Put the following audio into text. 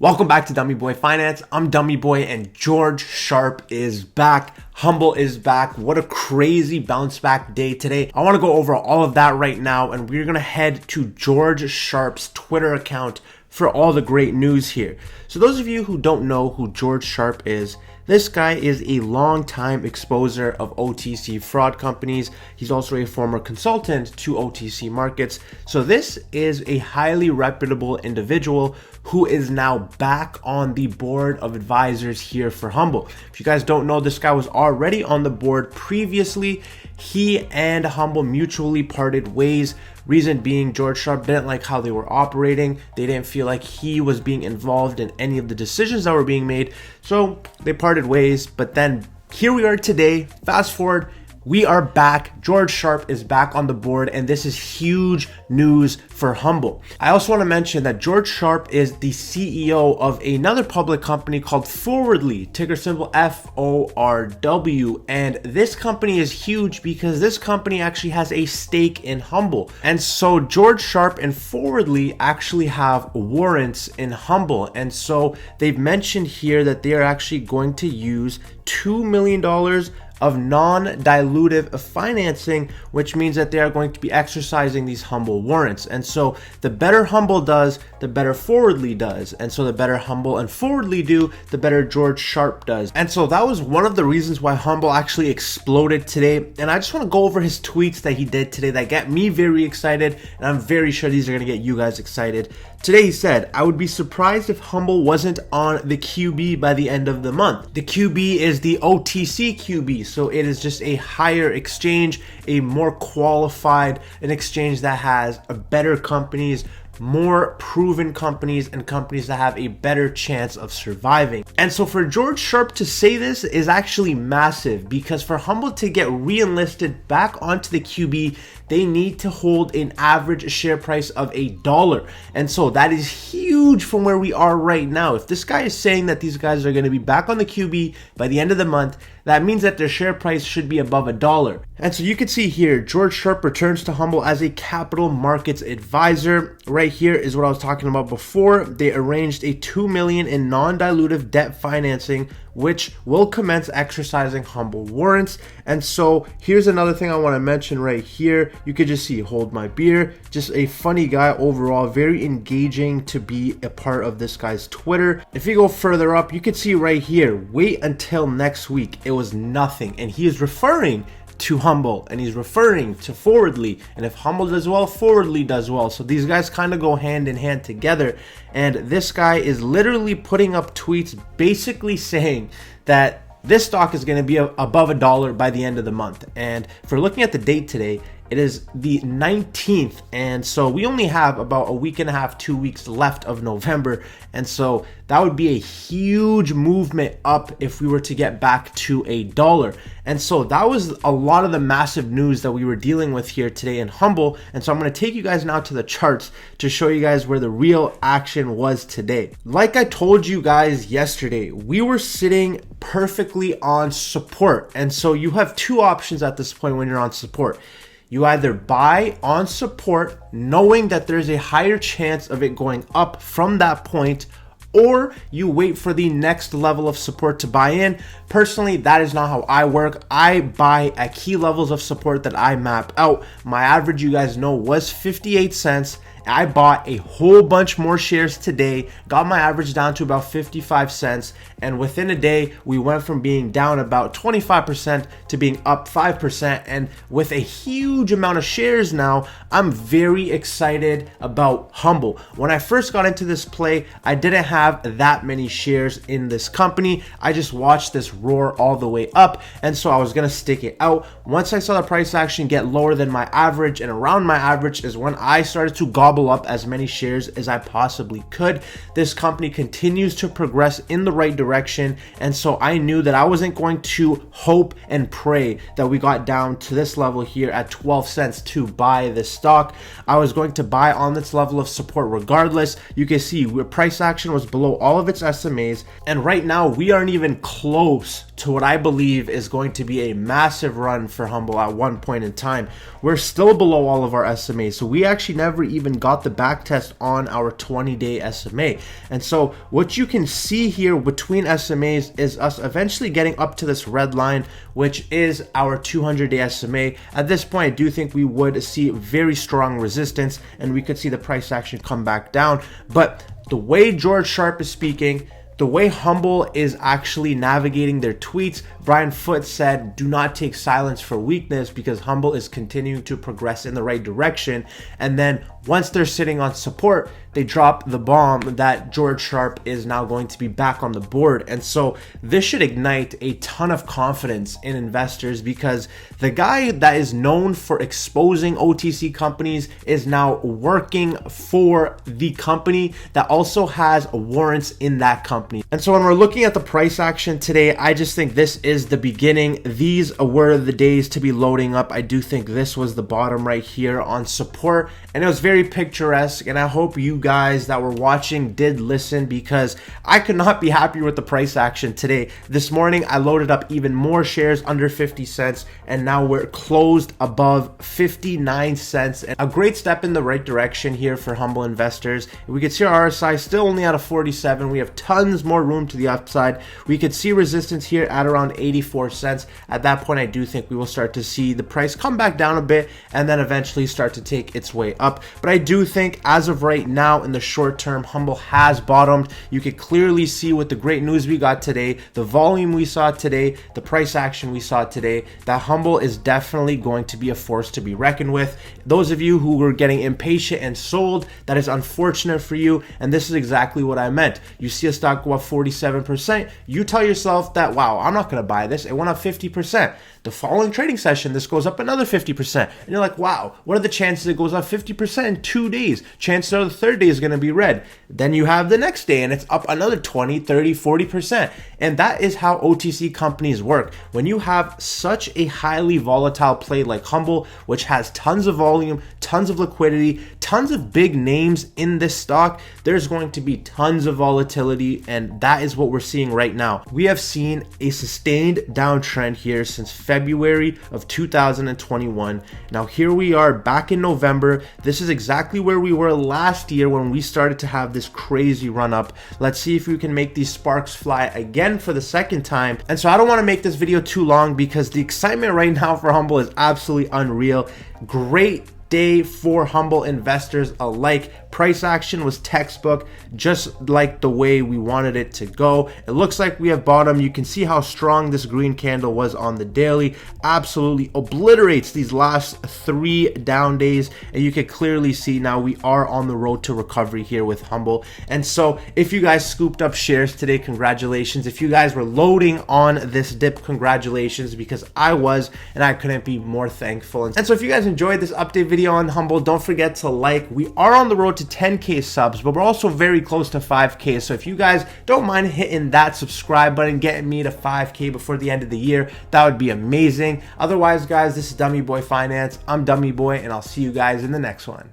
Welcome back to Dummy Boy Finance. I'm Dummy Boy and George Sharp is back. Humbl is back. What a crazy bounce back day today. I want to go over all of that right now, and we're going to head to George Sharp's Twitter account for all the great news here. So those of you who don't know who George Sharp is, this guy is a long-time exposer of OTC fraud companies. He's also a former consultant to OTC markets. So this is a highly reputable individual who is now back on the board of advisors here for Humbl. If you guys don't know, this guy was already on the board previously. He and Humbl mutually parted ways. Reason being, George Sharp didn't like how they were operating. They didn't feel like he was being involved in any of the decisions that were being made. So they parted ways, but then here we are today. Fast forward, we are back. George Sharp is back on the board, and this is huge news for Humbl. I also want to mention that George Sharp is the CEO of another public company called Forwardly, ticker symbol FORW. And this company is huge because this company actually has a stake in Humbl. And so George Sharp and Forwardly actually have warrants in Humbl. And so they've mentioned here that they are actually going to use $2 million of non-dilutive financing, which means that they are going to be exercising these Humbl warrants. And so the better Humbl does, the better Forwardly does. And so the better Humbl and Forwardly do, the better George Sharp does. And so that was one of the reasons why Humbl actually exploded today. And I just want to go over his tweets that he did today that get me very excited. And I'm very sure these are going to get you guys excited. Today he said, "I would be surprised if Humbl wasn't on the QB by the end of the month." The QB is the OTC QB, so it is just a higher exchange, a more qualified, an exchange that has a better companies, more proven companies, and companies that have a better chance of surviving. And so for George Sharp to say this is actually massive, because for Humbl to get re-enlisted back onto the QB, they need to hold an average share price of $1. And so that is huge from where we are right now. If this guy is saying that these guys are going to be back on the QB by the end of the month, that means that their share price should be above $1. And so you can see here, George Sharp returns to Humbl as a capital markets advisor. Right here is what I was talking about before. They arranged a $2 million in non-dilutive debt financing, which will commence exercising Humbl warrants. And so here's another thing I want to mention right here. You could just see Hold My Beer, just a funny guy overall, very engaging to be a part of this guy's Twitter. If you go further up, you can see right here, wait until next week. It was nothing. And he is referring to Humbl, and he's referring to Forwardly, and if Humbl does well, Forwardly does well. So these guys kind of go hand in hand together, and this guy is literally putting up tweets basically saying that this stock is going to be above $1 by the end of the month. And for looking at the date today, it is the 19th, and so we only have about a week and a half, 2 weeks left of November, and so that would be a huge movement up if we were to get back to $1. And so that was a lot of the massive news that we were dealing with here today in Humbl. And so I'm going to take you guys now to the charts to show you guys where the real action was today. Like I told you guys yesterday, we were sitting perfectly on support, and so you have two options at this point when you're on support. You either buy on support knowing that there's a higher chance of it going up from that point, or you wait for the next level of support to buy in. Personally, that is not how I work. I buy at key levels of support that I map out. My average, you guys know, was 58 cents. I bought a whole bunch more shares today, got my average down to about 55 cents, and within a day, we went from being down about 25% to being up 5%, and with a huge amount of shares now, I'm very excited about Humbl. When I first got into this play, I didn't have that many shares in this company. I just watched this roar all the way up, and so I was gonna stick it out. Once I saw the price action get lower than my average and around my average is when I started to gobble up as many shares as I possibly could. This company continues to progress in the right direction, and so I knew that I wasn't going to hope and pray that we got down to this level here at 12 cents to buy this stock. I was going to buy on this level of support regardless. You can see where price action was below all of its SMAs, and right now we aren't even close to what I believe is going to be a massive run for Humbl at one point in time. We're still below all of our SMAs, so we actually never even even got the back test on our 20-day SMA. And so what you can see here between SMAs is us eventually getting up to this red line, which is our 200-day SMA. At this point, I do think we would see very strong resistance and we could see the price action come back down. But the way George Sharp is speaking, the way Humbl is actually navigating their tweets, Brian Foote said, do not take silence for weakness, because Humbl is continuing to progress in the right direction. And then once they're sitting on support, they drop the bomb that George Sharp is now going to be back on the board. And so this should ignite a ton of confidence in investors, because the guy that is known for exposing OTC companies is now working for the company that also has warrants in that company. And so when we're looking at the price action today, I just think this is the beginning. These were the days to be loading up. I do think this was the bottom right here on support, and it was very picturesque. And I hope you guys that were watching did listen, because I could not be happier with the price action today. This morning, I loaded up even more shares under 50 cents, and now we're closed above 59 cents. And a great step in the right direction here for Humbl investors. We could see our RSI still only at a 47. We have tons more room to the upside. We could see resistance here at around 84 cents. At that point, I do think we will start to see the price come back down a bit and then eventually start to take its way up. But I do think as of right now, in the short term, Humbl has bottomed. You could clearly see with the great news we got today, the volume we saw today, the price action we saw today, that Humbl is definitely going to be a force to be reckoned with. Those of you who were getting impatient and sold, that is unfortunate for you. And this is exactly what I meant. You see a stock go up 47%, you tell yourself that, wow, I'm not going to buy this. It went up 50%. The following trading session, this goes up another 50%. And you're like, wow, what are the chances it goes up 50% in 2 days? Chances are the third day is going to be red. Then you have the next day and it's up another 20, 30, 40%. And that is how OTC companies work. When you have such a highly volatile play like Humbl, which has tons of volume, tons of liquidity, tons of big names in this stock, there's going to be tons of volatility. And that is what we're seeing right now. We have seen a sustained downtrend here since February of 2021. Now here we are back in November. This is exactly where we were last year when we started to have this crazy run up. Let's see if we can make these sparks fly again for the second time. And so I don't want to make this video too long, because the excitement right now for Humbl is absolutely unreal. Great day for Humbl investors alike. Price action was textbook, just like the way we wanted it to go. It looks like we have bottom. You can see how strong this green candle was on the daily. Absolutely obliterates these last 3 down days, and you can clearly see now we are on the road to recovery here with Humbl. And so if you guys scooped up shares today, congratulations. If you guys were loading on this dip, congratulations, because I was, and I couldn't be more thankful. And so if you guys enjoyed this update video on Humbl, don't forget to like. We are on the road to 10K subs, but we're also very close to 5K. So if you guys don't mind hitting that subscribe button, getting me to 5K before the end of the year, that would be amazing. Otherwise, guys, this is Dummy Boy Finance. I'm Dummy Boy, and I'll see you guys in the next one.